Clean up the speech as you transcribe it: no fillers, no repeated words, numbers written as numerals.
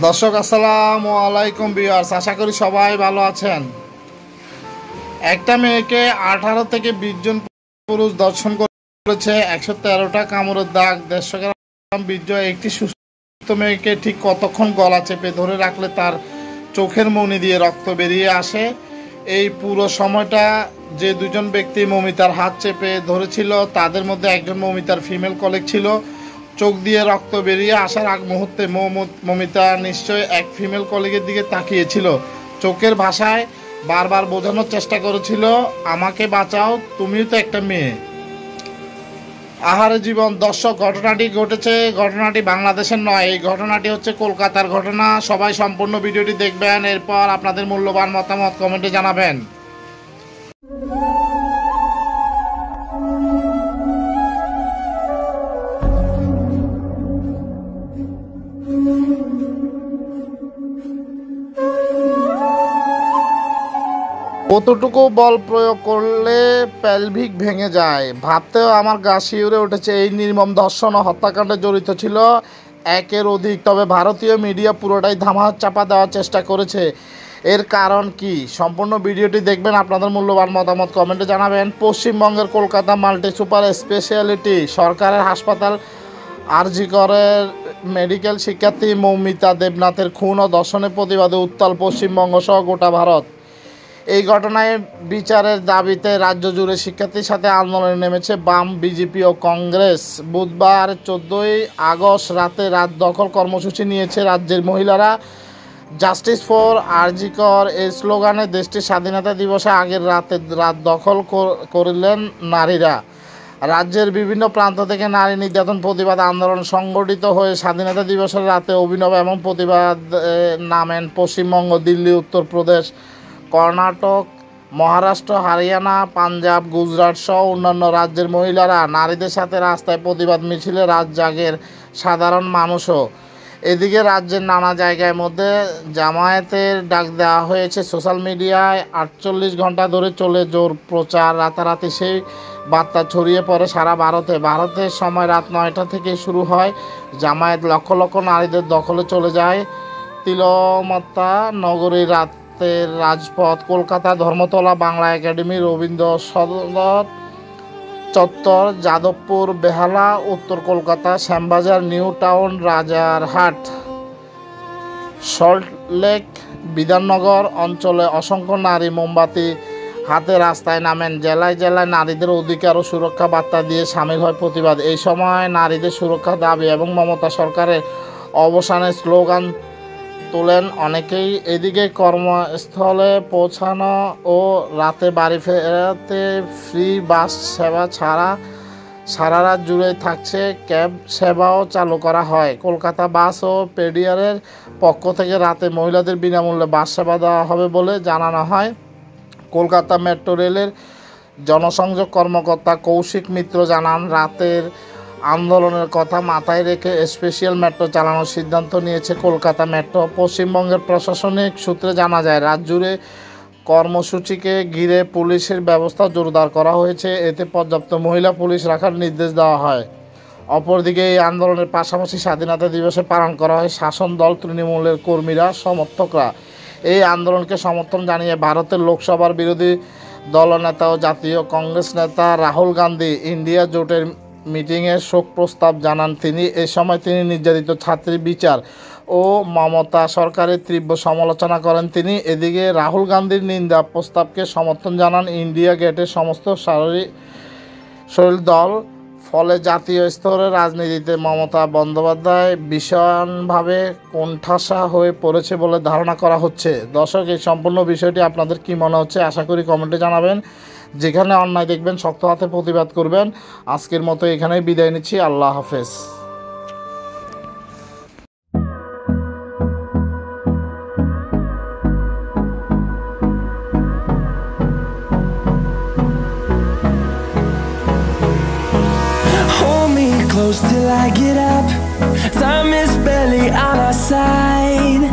দর্শক আসসালামু আলাইকুম ভিউয়ার্স, আশা করি সবাই ভালো আছেন। একটা মেয়েকে 18 থেকে 20 জন পুরুষ দর্শন করেছে, 113টা কামড়ের দাগ, 150 গ্রাম বীর্য। একটি সুস্থ মেয়েকে ঠিক কতক্ষণ গলা চেপে ধরে রাখলে তার চোখের মণি দিয়ে রক্ত বেরিয়ে আসে? এই পুরো সময়টা যে দুজন ব্যক্তি মমিতার হাত চেপে ধরেছিল তাদের মধ্যে একজন মমিতার ফিমেল কলিগ ছিল। চোখ দিয়ে রক্ত বেরিয়ে আসার আগ মুহূর্তে মমিতা নিশ্চয় এক ফিমেল কলিগের দিকে তাকিয়েছিল। চোখের ভাষায় বারবার বোঝানোর চেষ্টা করেছিল, আমাকে বাঁচাও, তুমিও তো একটা মেয়ে। আহারে জীবন। দর্শক, ঘটনাটি ঘটেছে, ঘটনাটি বাংলাদেশের নয়, এই ঘটনাটি হচ্ছে কলকাতার ঘটনা। সবাই সম্পূর্ণ ভিডিওটি দেখবেন, এরপর আপনাদের মূল্যবান মতামত কমেন্টে জানাবেন। কতটুকু বল প্রয়োগ করলে পেলভিক ভেঙে যায়, ভাবতেও আমার গা শিউরে উঠেছে। এই নির্মম ধর্ষণ ও হত্যাকাণ্ডে জড়িত ছিল একের অধিক, তবে ভারতীয় মিডিয়া পুরোটাই ধামাচাপা দেওয়ার চেষ্টা করেছে। এর কারণ কি? সম্পূর্ণ ভিডিওটি দেখবেন, আপনাদের মূল্যবান মতামত কমেন্টে জানাবেন। পশ্চিমবঙ্গের কলকাতা মাল্টি সুপার স্পেশালিটি সরকারের হাসপাতাল আরজি করের মেডিকেল শিক্ষার্থী মৌমিতা দেবনাথের খুন ও ধর্ষণের প্রতিবাদে উত্তাল পশ্চিমবঙ্গ সহ গোটা ভারত। এই ঘটনায় বিচারের দাবিতে রাজ্য জুড়ে শিক্ষার্থীর সাথে আন্দোলনে নেমেছে বাম, বিজেপি ও কংগ্রেস। বুধবার 14 আগস্ট রাতে রাত দখল কর্মসূচি নিয়েছে রাজ্যের মহিলারা। জাস্টিস ফর আরজি কর এই স্লোগানে দেশটির স্বাধীনতা দিবসে আগের রাতে রাত দখল করলেন নারীরা। রাজ্যের বিভিন্ন প্রান্ত থেকে নারী নির্যাতন প্রতিবাদ আন্দোলন সংগঠিত হয়ে স্বাধীনতা দিবসের রাতে অভিনব এবং প্রতিবাদ নামেন পশ্চিমবঙ্গ, দিল্লি, উত্তরপ্রদেশ, কর্ণাটক, মহারাষ্ট্র, হরিয়ানা, পাঞ্জাব, গুজরাট সহ অন্যান্য রাজ্যের মহিলারা। নারীদের সাথে রাস্তায় প্রতিবাদ মিছিলে রাত জাগের সাধারণ মানুষও। এদিকে রাজ্যের নানা জায়গার মধ্যে জামায়াতের ডাক দেওয়া হয়েছে। সোশ্যাল মিডিয়ায় 48 ঘন্টা ধরে চলে জোর প্রচার, রাতারাতি সেই বার্তা ছড়িয়ে পড়ে সারা ভারতে। ভারতের সময় রাত 9টা থেকে শুরু হয় জামায়াত। লক্ষ লক্ষ নারীদের দখলে চলে যায় তিলমাত্তা নগরী, রাজপথ, কলকাতা, ধর্মতলা, বাংলা একাডেমি, রবীন্দ্র সদর চত্বর, যাদবপুর, বেহালা, উত্তর কলকাতা, শ্যামবাজার, নিউ টাউন, রাজারহাট, সল্টলেক, বিধাননগর অঞ্চলে অসংখ্য নারী মোমবাতি হাতে রাস্তায় নামেন। জেলায় জেলায় নারীদের অধিকার ও সুরক্ষা বার্তা দিয়ে সামিল হয় প্রতিবাদ। এই সময় নারীদের সুরক্ষা দাবি এবং মমতা সরকারের অবসানের স্লোগান তোলেন অনেকেই। এদিকে কর্মস্থলে পৌঁছানো ও রাতে বাড়ি ফেরাতে ফ্রি বাস সেবা ছাড়া সারা রাত জুড়ে থাকছে ক্যাব সেবাও চালু করা হয়। কলকাতা বাস ও পেডিয়ারের পক্ষ থেকে রাতে মহিলাদের বিনামূল্যে বাস সেবা দেওয়া হবে বলে জানানো হয়। কলকাতা মেট্রো রেলের জনসংযোগ কর্মকর্তা কৌশিক মিত্র জানান, রাতের আন্দোলনের কথা মাথায় রেখে স্পেশাল মেট্রো চালানোর সিদ্ধান্ত নিয়েছে কলকাতা মেট্রো। পশ্চিমবঙ্গের প্রশাসনিক সূত্রে জানা যায়, রাত জুড়ে কর্মসূচিকে ঘিরে পুলিশের ব্যবস্থা জোরদার করা হয়েছে, এতে পর্যাপ্ত মহিলা পুলিশ রাখার নির্দেশ দেওয়া হয়। অপরদিকে এই আন্দোলনের পাশাপাশি স্বাধীনতা দিবসে পালন করা হয় শাসন দল তৃণমূলের কর্মীরা, সমর্থকরা। এই আন্দোলনকে সমর্থন জানিয়ে ভারতের লোকসভার বিরোধী দলনেতা ও জাতীয় কংগ্রেস নেতা রাহুল গান্ধী ইন্ডিয়া জোটের মিটিংয়ে শোক প্রস্তাব জানান তিনি। এ সময় তিনি নির্যাতিত ছাত্রী বিচার ও মমতা সরকারের তীব্র সমালোচনা করেন তিনি। এদিকে রাহুল গান্ধীর নিন্দা প্রস্তাবকে সমর্থন জানান ইন্ডিয়া গেটের সমস্ত শরীর দল। ফলে জাতীয় স্তরে রাজনীতিতে মমতা বন্দ্যোপাধ্যায় ভীষণভাবে কোণঠাসা হয়ে পড়েছে বলে ধারণা করা হচ্ছে। দর্শক, এই সম্পূর্ণ বিষয়টি আপনাদের কি মনে হচ্ছে আশা করি কমেন্টে জানাবেন। যেখানে অন্যায় দেখবেন শক্ত হাতে প্রতিবাদ করবেন। আজকের মতো এখানেই বিদায় নিচ্ছি। আল্লাহ হাফেজ। Hold me close till I get up. Time is barely on our side.